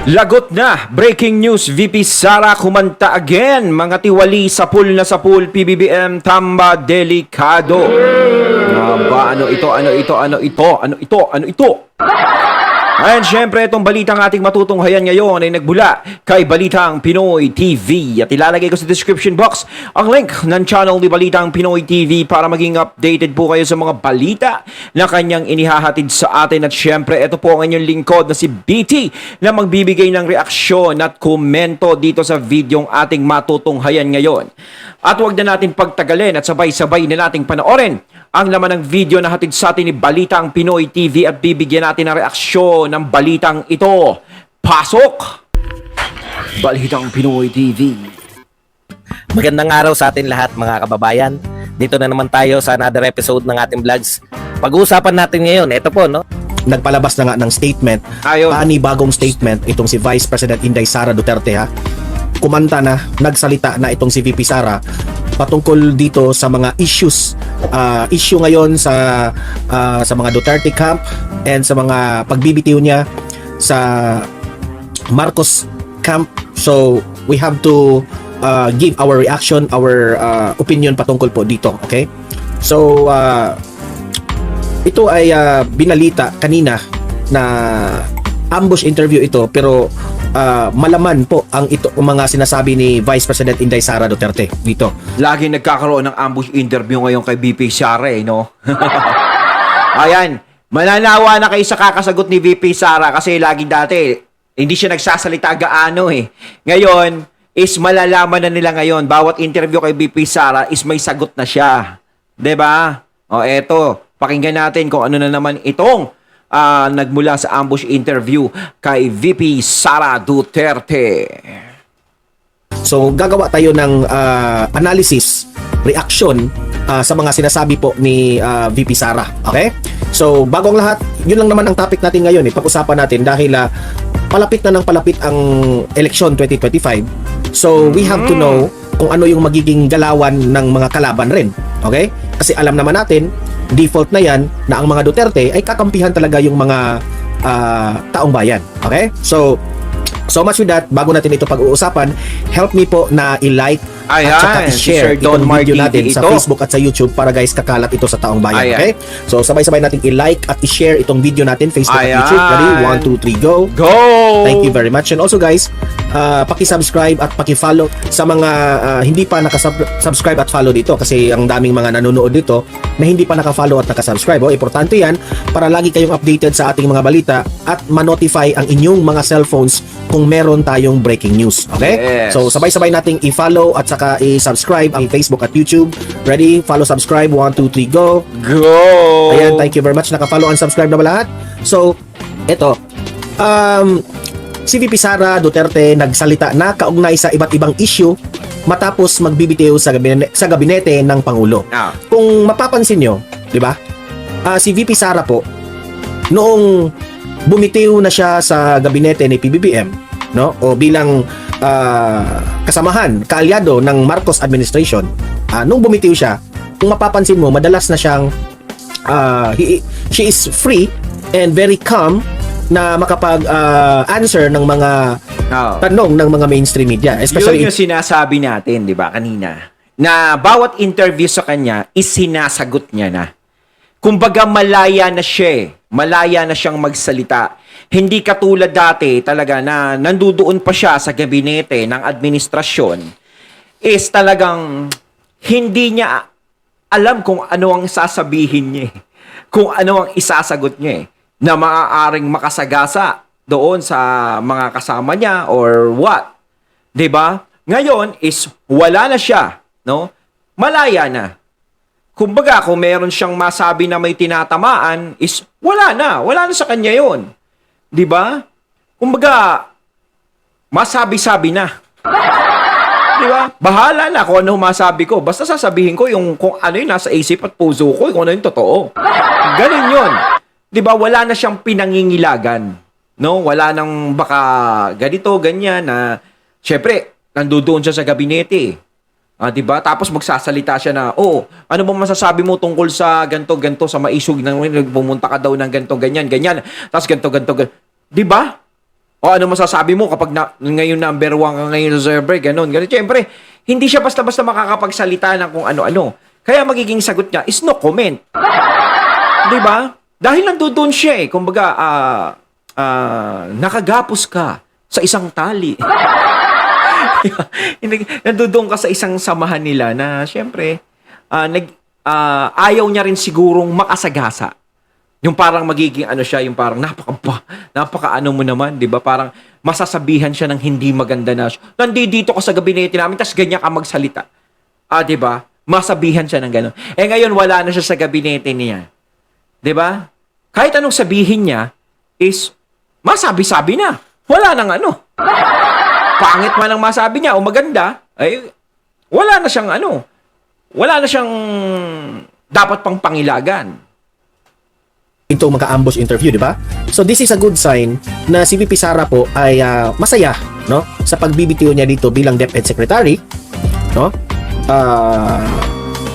Lagot na! Breaking news, VP Sara kumanta again. Mga tiwali sa pool na sa pool, PBBM tamba delikado. Ano ito? And syempre, itong balitang ating matutunghayan ngayon ay nagbula kay Balitang Pinoy TV. At ilalagay ko sa description box ang link ng channel ni Balitang Pinoy TV para maging updated po kayo sa mga balita na kanyang inihahatid sa atin. At syempre, ito po ang inyong lingkod na si BT na magbibigay ng reaksyon at komento dito sa videong ating matutunghayan ngayon. At huwag na natin pagtagalin at sabay-sabay na nating panoorin ang laman ng video na hatid sa atin ni Balitang Pinoy TV at bibigyan natin ng reaksyon ng balitang ito. Pasok! Balitang Pinoy TV. Magandang araw sa atin lahat mga kababayan. Dito na naman tayo sa another episode ng ating vlogs. Pag-uusapan natin ngayon, ito po no. Nagpalabas na nga ng statement, bagong statement itong si Vice President Inday Sara Duterte ha. Kumanta na, nagsalita na itong si VP Sara patungkol dito sa mga issue ngayon sa mga Duterte camp and sa mga pagbibitiw niya sa Marcos camp. So we have to give our reaction, our opinion patungkol po dito, okay? So ito ay binalita kanina na ambush interview ito, pero malaman po ang mga sinasabi ni Vice President Inday Sara Duterte dito. Lagi nagkakaroon ng ambush interview ngayon kay VP Sara no? Ayan, mananawa na kayo sa kakasagot ni VP Sara kasi lagi dati hindi siya nagsasalita gaano eh. Ngayon is malalaman na nila ngayon, bawat interview kay VP Sara is may sagot na siya. 'Di ba? O eto, pakinggan natin kung ano na naman itong nagmula sa ambush interview kay VP Sara Duterte. So gagawa tayo ng analysis, reaction sa mga sinasabi po ni VP Sara. Okay? So bago ang lahat, yun lang naman ang topic natin ngayon. Pag-usapan natin dahil palapit na ng palapit ang election 2025. So we have to know kung ano yung magiging galawan ng mga kalaban rin. Okay? Kasi alam naman natin, default na yan na ang mga Duterte ay kakampihan talaga yung mga taong bayan. Okay? So much with that, bago natin ito pag-uusapan, help me po na i-like at saka i-share itong video natin sa Facebook at sa YouTube para guys kakalat ito sa taong bayan. Okay? So sabay-sabay natin i-like at i-share itong video natin Facebook at YouTube. Ready? 1, 2, 3, go! Go! Thank you very much. And also guys, paki-subscribe at paki-follow sa mga hindi pa nakasubscribe at follow dito kasi ang daming mga nanonood dito na hindi pa naka-follow at naka-subscribe. Importante yan para lagi kayong updated sa ating mga balita at ma-notify ang inyong mga cellphones kung meron tayong breaking news. Okay? Yes. So sabay-sabay nating i-follow at saka i-subscribe ang Facebook at YouTube. Ready? Follow, subscribe. 1, 2, 3, go! Go! Ayan, thank you very much. Naka-follow and subscribe na ba lahat? So, eto. Si VP Sara Duterte nagsalita na kaugnay sa iba't ibang issue matapos magbibitiw sa gabinete ng Pangulo. Kung mapapansin nyo, di ba? Si VP Sara po, noong bumitiw na siya sa gabinete ni PBBM, no? O bilang kasamahan, kaalyado ng Marcos administration, nung bumitiw siya, kung mapapansin mo, madalas na siyang she is free and very calm na makapag-answer ng mga tanong ng mga mainstream media. Especially yun yung sinasabi natin, di ba, kanina, na bawat interview sa kanya is sinasagot niya na. Kumbaga malaya na siya, malaya na siyang magsalita. Hindi katulad dati talaga na nandudoon pa siya sa gabinete ng administrasyon, is talagang hindi niya alam kung ano ang sasabihin niya, kung ano ang isasagot niya na maaaring makasagasa doon sa mga kasama niya or what. 'Di ba? Ngayon is wala na siya, no? Malaya na. Kumbaga, kung meron siyang masabi na may tinatamaan, is wala na sa kanya 'yon. 'Di ba? Kumbaga, masabi-sabi na. 'Di ba? Bahala na kung ano masabi ko. Basta sasabihin ko yung kung ano yung nasa isip at puso ko, kung ano yung totoo. Ganun 'yon. 'Di ba? Wala na siyang pinangingilagan. No? Wala nang baka ganito, ganyan na syempre, nandoon siya sa gabinete. 'Di ba? Tapos magsasalita siya na, ano ba masasabi mo tungkol sa ganto-ganto sa maisog ng pumunta ka daw ng ganto ganyan ganyan. Tapos ganto. 'Di ba? O ano masasabi mo kapag ngayon number 1 ka ngayon sa server, ganun. Siyempre, hindi siya basta-basta makakapagsalita ng kung ano-ano. Kaya magiging sagot niya is no comment. Di ba? Dahil nandoon siya eh. Kumbaga, nakagapos ka sa isang tali. Nandoon ka sa isang samahan nila na siyempre, ayaw niya rin sigurong makasagasa. Yung parang magiging ano siya, yung parang napaka ano mo naman, 'di ba? Parang masasabihan siya ng hindi maganda na nandito ka sa gabinete namin, tas ganyan ka magsalita. 'Di ba? Masabihan siya ng gano'n. Ngayon wala na siya sa gabinete niya. 'Di ba? Kahit anong sabihin niya is masabi-sabi na. Wala nang ano. Pangit man ang masabi niya o maganda, ay wala na siyang ano. Wala na siyang dapat pang pangilagan. Ito magka-ambush interview, di ba? So this is a good sign na si VP Sara po ay masaya, no? Sa pagbibitiw niya dito bilang DepEd Secretary, no?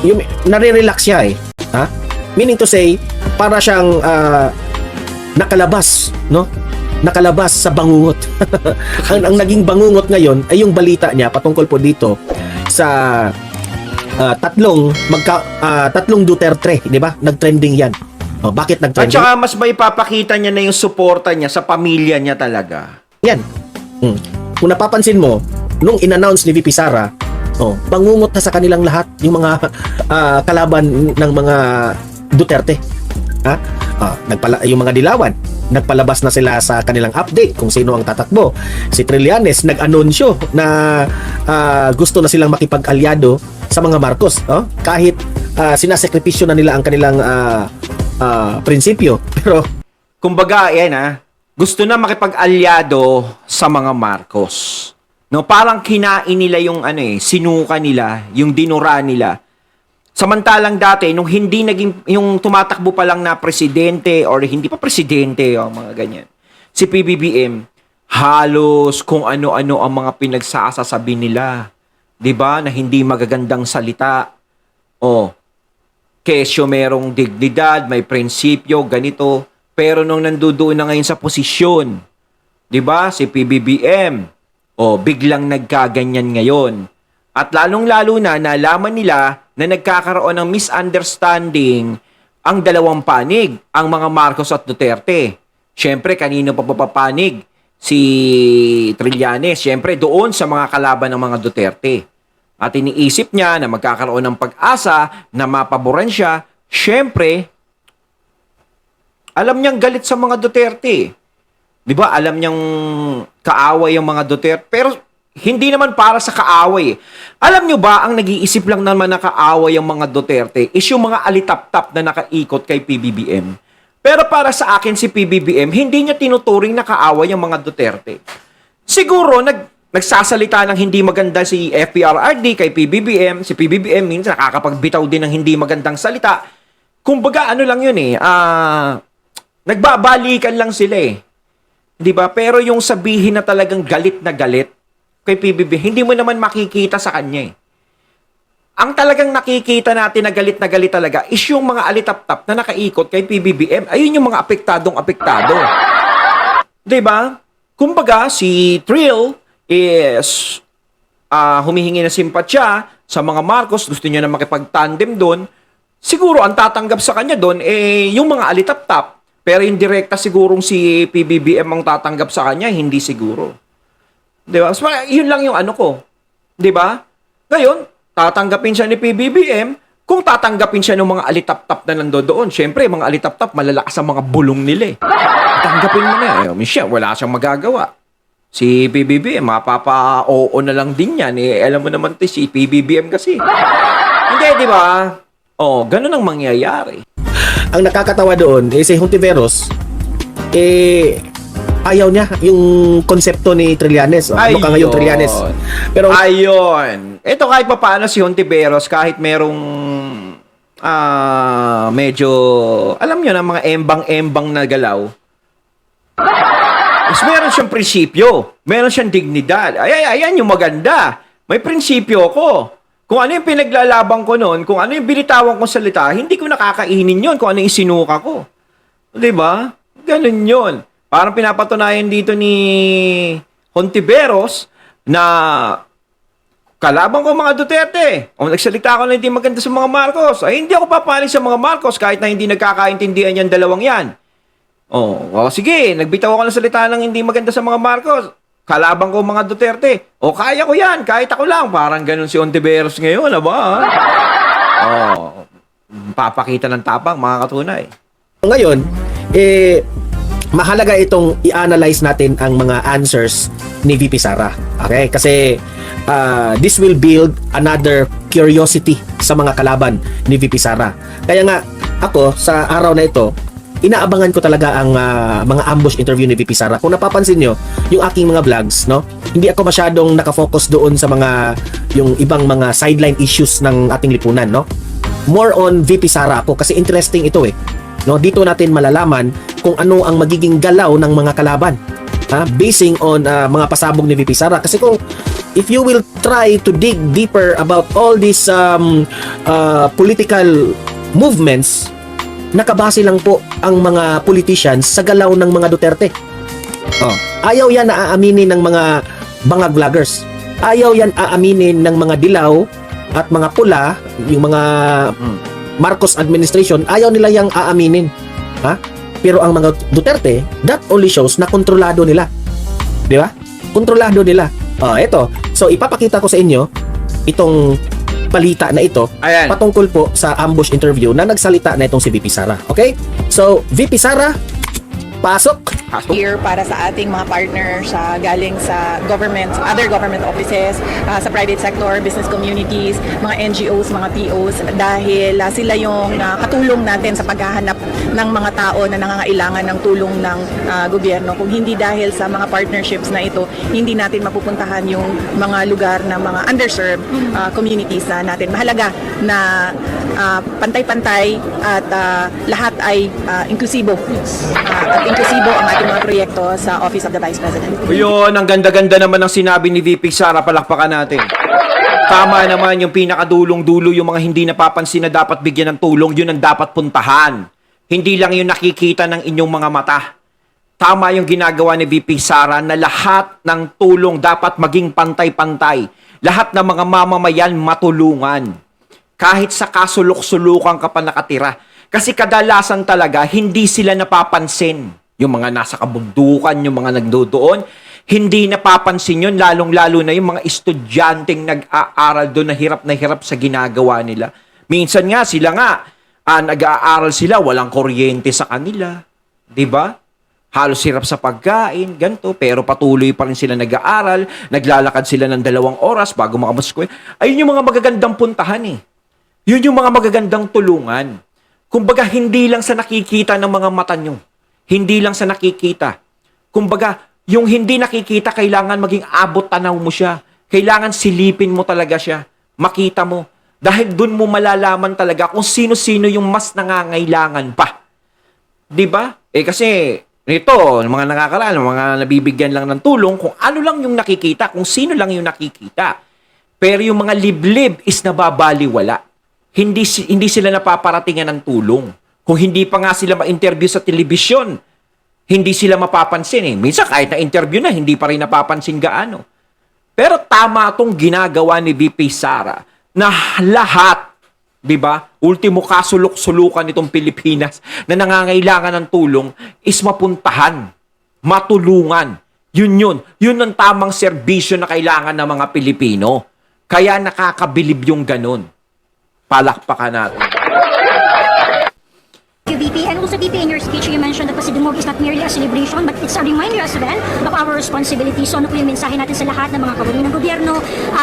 Yung nare-relax siya eh, ha? Meaning to say, para siyang nakalabas, no? Nakalabas sa bangungot. ang naging bangungot ngayon ay yung balita niya patungkol po dito sa tatlong Duterte, di ba? Nag-trending 'yan. Oh, bakit At nag-trending? saka mas may papakita niya na yung suporta niya sa pamilya niya talaga. Yan. Kung napapansin mo, nung in-announce ni VP Sara, bangungot na sa kanilang lahat yung mga kalaban ng mga Duterte. Ha? Yung mga dilawan, nagpalabas na sila sa kanilang update kung sino ang tatakbo. Si Trillanes nag-anunsyo na gusto na silang makipag-alyado sa mga Marcos. Kahit sinasakripisyo na nila ang kanilang prinsipyo. Pero Kumbaga, yan gusto na makipag-alyado sa mga Marcos. No, parang kinain nila yung sinuka nila, yung dinura nila. Samantalang dati nung hindi naging yung tumatakbo pa lang na presidente or hindi pa presidente o mga ganyan. Si PBBM halos kung ano-ano ang mga pinagsasasabi nila. 'Di ba? Na hindi magagandang salita. Kesyo merong dignidad, may prinsipyo, ganito. Pero nung nandudoon na ngayon sa posisyon, 'di ba? Si PBBM, biglang nagkaganyan ngayon. At lalong-lalo na nalaman nila na nagkakaroon ng misunderstanding ang dalawang panig, ang mga Marcos at Duterte. Siyempre, kanino pa papapanig? Si Trillanes, siyempre doon sa mga kalaban ng mga Duterte. At iniisip niya na magkakaroon ng pag-asa na mapaboran siya. Siyempre, alam niyang galit sa mga Duterte. Di ba? Alam niyang kaaway ang mga Duterte. Pero hindi naman para sa kaaway. Alam niyo ba, ang nag-iisip lang naman na kaaway ang mga Duterte is yung mga alitap-tap na nakaikot kay PBBM. Pero para sa akin si PBBM, hindi niya tinuturing na kaaway ang mga Duterte. Siguro, nagsasalita ng hindi maganda si FPRRD kay PBBM. Si PBBM minsan nakakapagbitaw din ng hindi magandang salita. Kumbaga, ano lang yun nagbabalikan lang sila eh. 'Di ba? Pero yung sabihin na talagang galit na galit kay PBB, hindi mo naman makikita sa kanya eh. Ang talagang nakikita natin na galit talaga is yung mga alitap-tap na nakaikot kay PBBM. Ayun yung mga apektadong-apektado. 'Di ba? Kumbaga, si Trill is humihingi ng simpatya sa mga Marcos, gusto niya na makipag-tandem doon. Siguro ang tatanggap sa kanya doon yung mga alitap-tap. Pero yung direkta sigurong si PBBM ang tatanggap sa kanya, hindi siguro. 'Di ba? So, yun lang yung ano ko. 'Di ba? Ngayon, tatanggapin siya ni PBBM. Kung tatanggapin siya ng mga alitap-tap na nandoon, syempre, mga alitap-tap, malalakas ang mga bulong nila eh. Tanggapin mo na eh. Michelle, wala siyang magagawa. Si PBBM, mapapa-oo na lang din yan. Alam mo naman si PBBM kasi. Hindi, di ba? Ganun ang mangyayari. ang nakakatawa doon si Hontiveros ayaw niya yung konsepto ni Trillanes. Ano ka ngayon, Trillanes? Pero ayun. Ito kahit pa paano si Hontiveros, kahit merong medyo, alam nyo na, mga embang-embang na galaw, is meron siyang prinsipyo. Meron siyang dignidad. Ayan yung maganda. May prinsipyo ko. Kung ano yung pinaglalaban ko noon, kung ano yung binitawan kong salita, hindi ko nakakainin yun kung ano yung isinuka ko. Diba? Ganun yun. Parang pinapatunayan dito ni Hontiveros na kalaban ko mga Duterte. O nagsalita ako na hindi maganda sa mga Marcos. Ay, hindi ako papaling sa mga Marcos kahit na hindi nagkakaintindihan yung dalawang yan. Sige, nagbitaw ako ng salita ng hindi maganda sa mga Marcos. Kalaban ko mga Duterte. Kaya ko yan, kahit ako lang. Parang ganun si Hontiveros ngayon, aba? Papakita ng tapang, mga katunay. Ngayon, mahalaga itong i-analyze natin ang mga answers ni VP Sara. Okay? Kasi this will build another curiosity sa mga kalaban ni VP Sara. Kaya nga, ako, sa araw na ito, inaabangan ko talaga ang mga ambush interview ni VP Sara. Kung napapansin nyo, yung aking mga vlogs, no? Hindi ako masyadong nakafocus doon sa yung ibang mga sideline issues ng ating lipunan, no? More on VP Sara ako kasi interesting ito eh. No, dito natin malalaman kung ano ang magiging galaw ng mga kalaban. Basing on mga pasabog ni VP Sara. Kasi kung if you will try to dig deeper about all these political movements, nakabase lang po ang mga politicians sa galaw ng mga Duterte. Ayaw yan na aaminin ng mga bangag vloggers. Ayaw yan aaminin ng mga dilaw at mga pula, yung mga Marcos administration, ayaw nila yang aaminin. Pero ang mga Duterte, that only shows na kontrolado nila. Di ba? Kontrolado nila. Ito. So, ipapakita ko sa inyo itong balita na ito. Ayan. Patungkol po sa ambush interview na nagsalita na itong si VP Sara. Okay? So, VP Sara, pasok. Here para sa ating mga partners galing sa government, other government offices, sa private sector, business communities, mga NGOs, mga POs, dahil sila yung katulong natin sa paghahanap ng mga tao na nangangailangan ng tulong ng gobyerno. Kung hindi dahil sa mga partnerships na ito, hindi natin mapupuntahan yung mga lugar na mga underserved communities natin. Mahalaga na pantay-pantay at lahat ay inklusibo. At inklusibo ang ating mga proyekto sa Office of the Vice President. Yun, ang ganda-ganda naman ng sinabi ni VP Sara, palakpakan natin. Tama naman yung pinakadulong-dulo, yung mga hindi napapansin na dapat bigyan ng tulong, yun ang dapat puntahan. Hindi lang yung nakikita ng inyong mga mata. Tama yung ginagawa ni VP Sara na lahat ng tulong dapat maging pantay-pantay. Lahat ng mga mamamayan matulungan. Kahit sa kasulok-sulukan ka pa nakatira. Kasi kadalasan talaga, hindi sila napapansin. Yung mga nasa kabundukan, yung mga nagdodoon, hindi napapansin yun, lalong-lalo na yung mga estudyanteng nag-aaral doon na hirap sa ginagawa nila. Minsan nga, sila nga, nag-aaral sila, walang kuryente sa kanila. Diba? Halos hirap sa pagkain, ganito, pero patuloy pa rin sila nag-aaral, naglalakad sila ng 2 oras bago makapasok. Ayun yung mga magagandang puntahan eh. Yun yung mga magagandang tulungan. Kumbaga, hindi lang sa nakikita ng mga mata nyo. Hindi lang sa nakikita. Kumbaga, yung hindi nakikita, kailangan maging abot tanaw mo siya. Kailangan silipin mo talaga siya. Makita mo. Dahil dun mo malalaman talaga kung sino-sino yung mas nangangailangan pa. Diba? Kasi, ito, mga nakakaraan, mga nabibigyan lang ng tulong, kung ano lang yung nakikita, kung sino lang yung nakikita. Pero yung mga liblib is nababaliwala. Hindi sila napaparatingan ng tulong. Kung hindi pa nga sila ma-interview sa telebisyon, hindi sila mapapansin eh. Minsan kahit na-interview na, hindi pa rin napapansin gaano. Pero tama itong ginagawa ni VP Sara na lahat, di ba, ultimo kasulok-sulukan itong Pilipinas na nangangailangan ng tulong is mapuntahan, matulungan. Yun ang tamang serbisyo na kailangan ng mga Pilipino. Kaya nakakabilib yung ganun. Palakpakan natin. VP, and also VP, in your speech you mentioned that Pasidumog is not merely a celebration but it's a reminder as well of our responsibility. So ano po yung mensahe natin sa lahat ng mga kawani ng gobyerno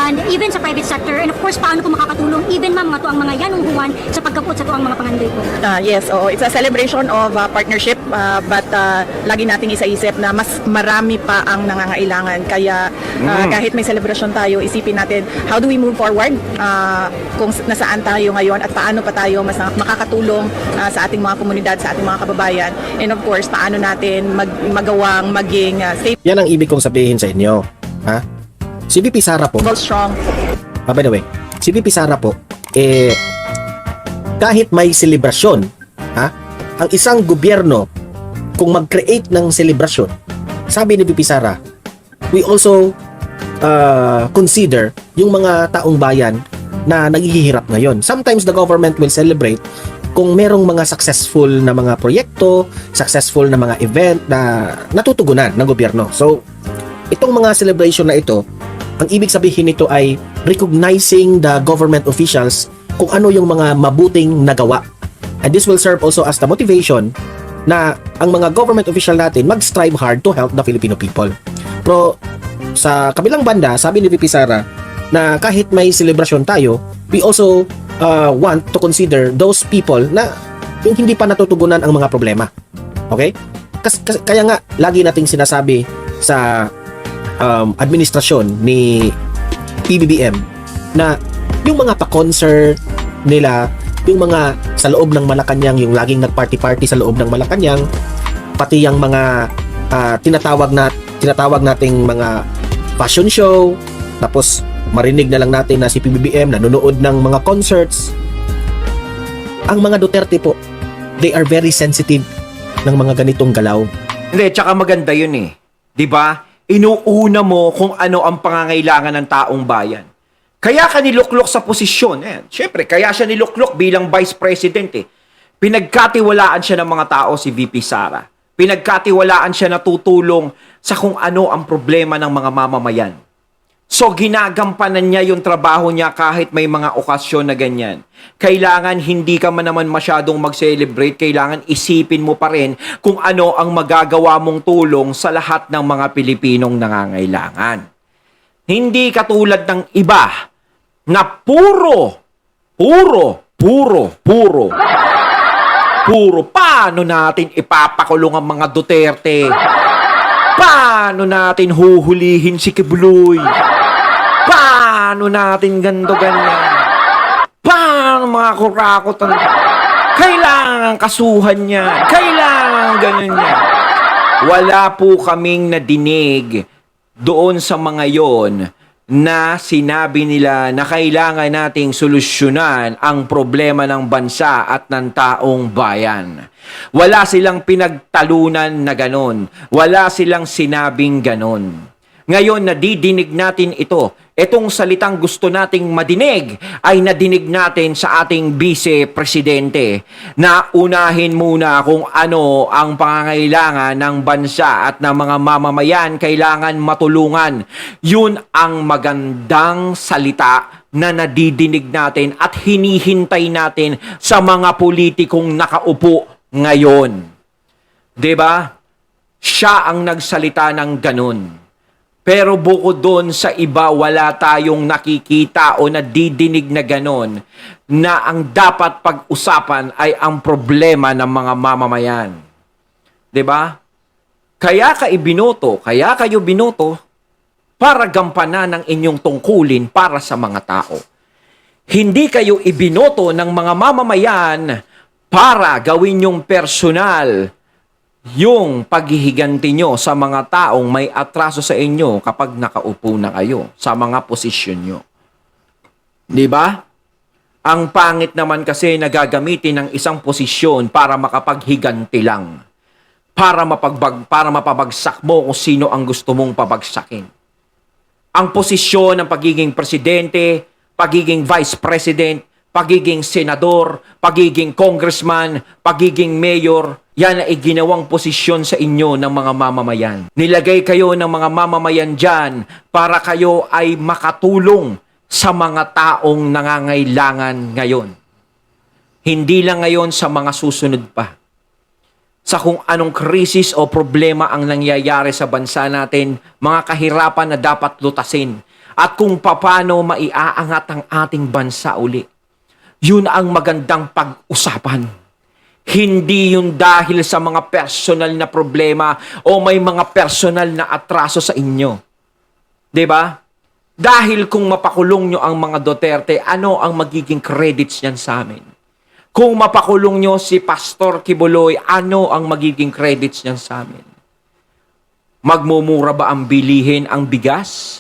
and even sa private sector, and of course paano po makakatulong even ma'am mga tuang mga yanunghuan sa pagkapot sa tuang mga pangandoy po? Yes, it's a celebration of partnership but lagi nating isa-isip na mas marami pa ang nangangailangan. Kaya kahit may celebration tayo, isipin natin how do we move forward kung nasaan tayo ngayon at paano pa tayo mas makakatulong sa ating mga komunidad, sa ating mga kababayan, and of course, paano natin magawang maging safe. Yan ang ibig kong sabihin sa inyo. Si VP Sara po, Strong. by the way, si VP Sara po, kahit may selebrasyon, ang isang gobyerno, kung mag-create ng celebration, sabi ni VP Sara, we also consider yung mga taong bayan na naghihirap ngayon. Sometimes the government will celebrate kung merong mga successful na mga proyekto, successful na mga event na natutugunan ng gobyerno. So, itong mga celebration na ito, ang ibig sabihin nito ay recognizing the government officials kung ano yung mga mabuting nagawa. And this will serve also as the motivation na ang mga government official natin mag-strive hard to help the Filipino people. Pero sa kabilang banda, sabi ni VP Sara na kahit may celebration tayo, we also want to consider those people na yung hindi pa natutugunan ang mga problema. Okay? Kaya nga, lagi nating sinasabi sa administrasyon ni PBBM na yung mga pa-concert nila, yung mga sa loob ng Malacanang, yung laging nag-party-party sa loob ng Malacanang, pati yung mga tinatawag nating mga fashion show, tapos marinig na lang natin na si PBBM nanonood ng mga concerts. Ang mga Duterte po, they are very sensitive ng mga ganitong galaw. Hindi, tsaka maganda yun eh. 'Di ba? Inuuna mo kung ano ang pangangailangan ng taong bayan. Kaya ka niluklok sa posisyon. Siyempre, kaya siya niluklok bilang Vice President eh. Pinagkatiwalaan siya ng mga tao si VP Sara. Pinagkatiwalaan siya na tutulong sa kung ano ang problema ng mga mamamayan. So, ginagampanan niya yung trabaho niya kahit may mga okasyon na ganyan. Kailangan hindi ka man naman masyadong mag-celebrate, kailangan isipin mo pa rin kung ano ang magagawa mong tulong sa lahat ng mga Pilipinong nangangailangan. Hindi katulad ng iba na puro, paano natin ipapakulong ang mga Duterte? Paano natin huhulihin si Kibuloy? Paano natin ganyan? Paano mga kurakot ang... Kailangan kasuhan niya. Kailangan ganun niya. Wala po kaming nadinig doon sa mga yon na sinabi nila na kailangan nating solusyonan ang problema ng bansa at ng taong bayan. Wala silang pinagtalunan na ganon. Wala silang sinabing ganon. Ngayon, nadidinig natin ito. Itong salitang gusto nating madinig ay nadinig natin sa ating vice-presidente na unahin muna kung ano ang pangangailangan ng bansa at ng mga mamamayan kailangan matulungan. Yun ang magandang salita na nadidinig natin at hinihintay natin sa mga politikong nakaupo ngayon. 'Di ba? Siya ang nagsalita ng ganun. Pero bukod doon sa iba, wala tayong nakikita o nadidinig na ganon na ang dapat pag-usapan ay ang problema ng mga mamamayan. 'Di ba? Kaya kayo binoto para gampanan ang inyong tungkulin para sa mga tao. Hindi kayo ibinoto ng mga mamamayan para gawin yung personal yung paghihiganti nyo sa mga taong may atraso sa inyo kapag nakaupo na kayo sa mga posisyon nyo. Di ba? Ang pangit naman kasi nagagamitin ng isang posisyon para makapaghiganti lang. Para mapabagsak mo kung sino ang gusto mong pabagsakin. Ang posisyon ng pagiging presidente, pagiging vice president, pagiging senador, pagiging congressman, pagiging mayor, yan ay ginawang posisyon sa inyo ng mga mamamayan. Nilagay kayo ng mga mamamayan dyan para kayo ay makatulong sa mga taong nangangailangan ngayon. Hindi lang ngayon sa mga susunod pa. Sa kung anong krisis o problema ang nangyayari sa bansa natin, mga kahirapan na dapat lutasin, at kung paano maiaangat ang ating bansa uli. Yun ang magandang pag-usapan. Hindi yun dahil sa mga personal na problema o may mga personal na atraso sa inyo. 'Di ba? Dahil kung mapakulong nyo ang mga Duterte, ano ang magiging credits niyan sa amin? Kung mapakulong nyo si Pastor Kibuloy, ano ang magiging credits niyan sa amin? Magmumura ba ang bilihin ang bigas?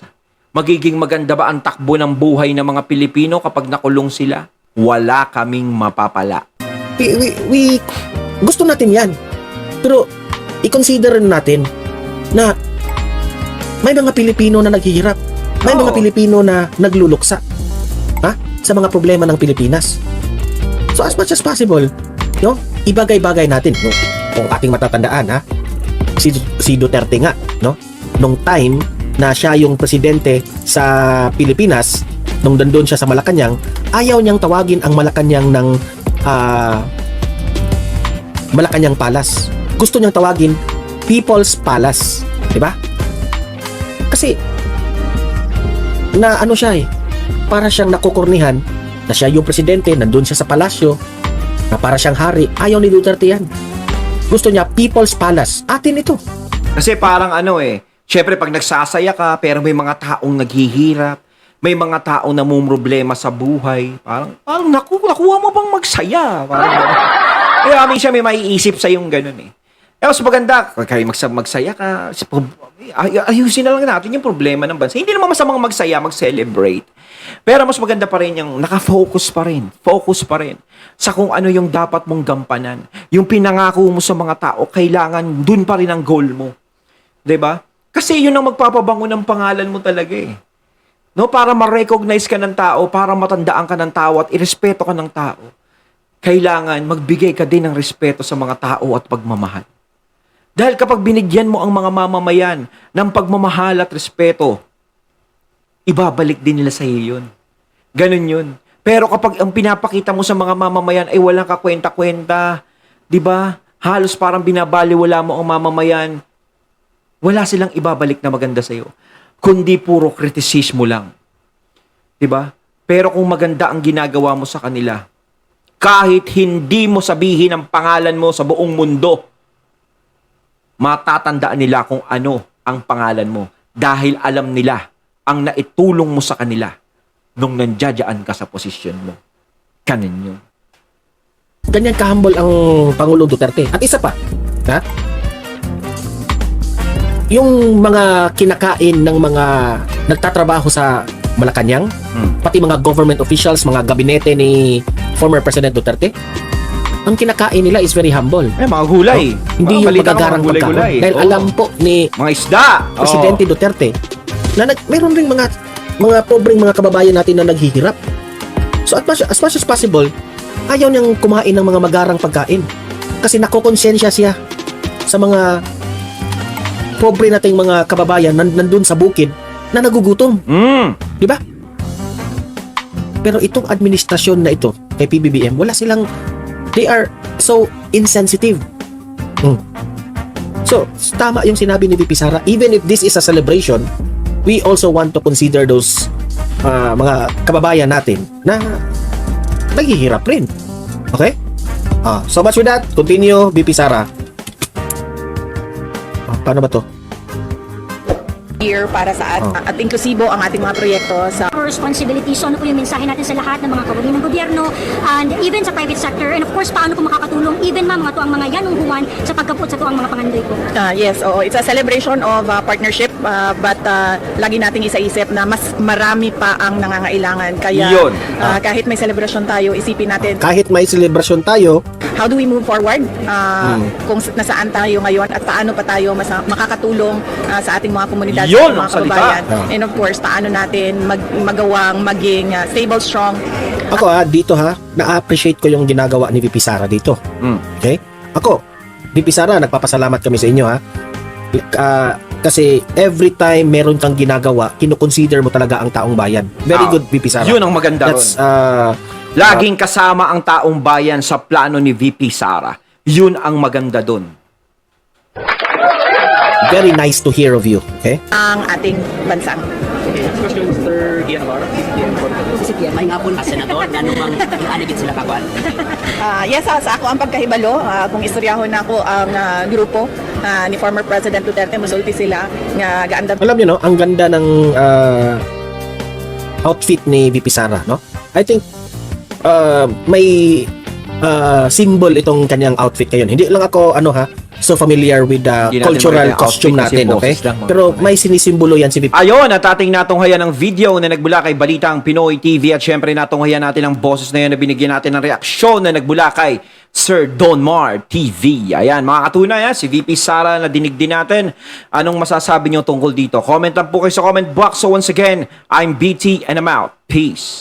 Magiging maganda ba ang takbo ng buhay ng mga Pilipino kapag nakulong sila? Wala kaming mapapala. We gusto natin yan. Pero i-consider rin natin na may mga Pilipino na naghihirap. May mga Oo. Pilipino na nagluluksa. Ha? Sa mga problema ng Pilipinas. So as much as possible, no? Ibagay-bagay natin, no? Kung ating matatandaan, ha? Si Duterte nga, no? Nung time na siya yung presidente sa Pilipinas, nung nandun siya sa Malacanang, ayaw niyang tawagin ang Malacanang ng Malacanang Palace. Gusto niyang tawagin People's Palace. Diba? Kasi na ano siya para siyang nakukurnihan na siya yung presidente, nandun siya sa palasyo, na para siyang hari. Ayaw ni Duterte yan. Gusto niya People's Palace. Atin ito. Kasi parang syempre pag nagsasaya ka, pero may mga taong naghihirap, may mga taong namumroblema sa buhay, parang nakuha mo bang magsaya? Parang gano'n. Kaya minsan may maiisip sa yung ganun mas maganda, kaya magsaya ka, ayusin na lang natin yung problema ng bansa. Hindi naman masamang magsaya, mag-celebrate. Pero mas maganda pa rin yung nakafocus pa rin, focus pa rin sa kung ano yung dapat mong gampanan. Yung pinangako mo sa mga tao, kailangan dun pa rin ang goal mo. 'Di ba? Kasi yun ang magpapabango ng pangalan mo talaga No, para ma-recognize ka ng tao, para matandaan ka ng tao at irespeto ka ng tao. Kailangan magbigay ka din ng respeto sa mga tao at pagmamahal. Dahil kapag binigyan mo ang mga mamamayan ng pagmamahal at respeto, ibabalik din nila sa iyo yun. Ganun yun. Pero kapag ang pinapakita mo sa mga mamamayan ay walang kakwenta-kwenta, di ba? Halos parang binabaliwala mo ang mamamayan, wala silang ibabalik na maganda sa iyo. Kundi puro kritisismo lang. Di ba? Pero kung maganda ang ginagawa mo sa kanila, kahit hindi mo sabihin ang pangalan mo sa buong mundo, matatandaan nila kung ano ang pangalan mo dahil alam nila ang naitulong mo sa kanila nung nandiyadyaan ka sa posisyon mo. Ganun yun. Ganyan kahambol ang Pangulong Duterte. At isa pa, ha? Yung mga kinakain ng mga nagtatrabaho sa Malacanang, pati mga government officials, mga gabinete ni former President Duterte, ang kinakain nila is very humble. Mga gulay. Hindi yung Balita ko, magagarang mga pagkain. gulay-gulay. Dahil Oo. alam po ni Mga isda. Presidente Duterte na meron ring mga pobreng mga kababayan natin na naghihirap. So as much as possible, ayaw niyang kumain ng mga magarang pagkain. Kasi nakokonsensya siya sa mga pobre nating mga kababayan nandun sa bukid na nagugutom. Di ba? Pero itong administrasyon na ito, kay PBBM, wala silang, they are so insensitive. So, tama yung sinabi ni VP Sara, even if this is a celebration, we also want to consider those mga kababayan natin na naghihirap rin. Okay? So much with that. Continue, VP Sara. Paano ba to? Year para sa at inklusibo ang ating mga proyekto sa Our responsibility. So ano po yung mensahe natin sa lahat ng mga kawalan ng gobyerno and even sa private sector, and of course paano po makakatulong even mga tuang mga yanunghuan sa pagkapot sa tuang mga pangandoy po. yes, it's a celebration of partnership but lagi nating isa-isip na mas marami pa ang nangangailangan. Kaya Yun. kahit may celebration tayo, isipin natin Kahit may celebration tayo, how do we move forward kung nasaan tayo ngayon at paano pa tayo makakatulong sa ating mga komunidad, Yun sa ang mga kababayan. salita. And of course, paano natin magawang maging stable, strong. ako dito na-appreciate ko yung ginagawa ni VP Sara dito. Okay? Ako, VP Sara, nagpapasalamat kami sa inyo kasi every time meron kang ginagawa, kino-consider mo talaga ang taong bayan. Very good, VP Sara. Yun ang maganda That's ron. Laging kasama ang taong bayan sa plano ni VP Sara. Yun ang maganda dun. very nice to hear of you. Okay? Ang ating bansa. Question, Mr. Gian Navarro. Si Pierre, may nga po na senador na numang anigit sila kakuan. Yes, sa ako ang pagkahibalo, kung istoryahon na ako ang grupo ni former President Duterte, musulti sila nga gaanda. Alam niyo, no, ang ganda ng outfit ni VP Sara, no? I think may symbol itong kanyang outfit ngayon. Hindi lang ako so familiar with the Hindi natin cultural makita yung costume outfit kasi natin, okay? boses lang, mga Pero kapatid. may sinisimbolo yan si VP. Ayon, at ating natunghayan ng video na nagbula kay Balitang Pinoy TV at syempre natunghayan natin ang boses na yan na binigyan natin ng reaksyon na nagbula kay Sir Donmar TV. Ayan, mga katunay, si VP Sara na dinig din natin. Anong masasabi niyo tungkol dito? Comment lang po kayo sa comment box. So once again, I'm BT and I'm out. Peace.